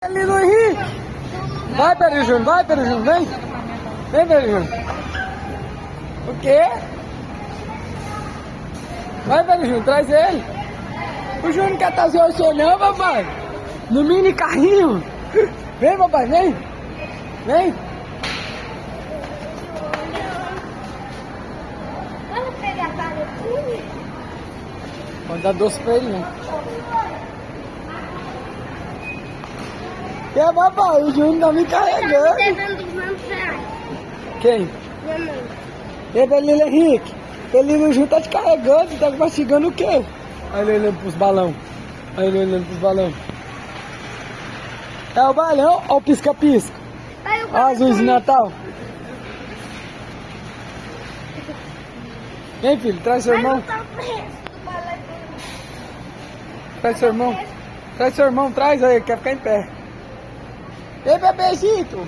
Ali no Henrique. Vai, Pedro Júnior, vem. Vem, Pedro Júnior. O quê? Vai, Pedro Júnior, traz ele. O Júnior quer trazer você não, papai. No mini carrinho. Vem, papai, vem. Vem. Vamos pegar a paletinha? Vamos dar doce pra ele, né? É, papai, o Júnior tá me carregando. Quem? Ele, Henrique. Ele no Júnior tá te carregando, tá mastigando o quê? Aí ele olhando pros balão. É o balão ou o pisca-pisca? Azul de Natal. Vem, filho, traz seu irmão. Traz seu irmão, traz aí, quer ficar em pé. Ei, bebezito.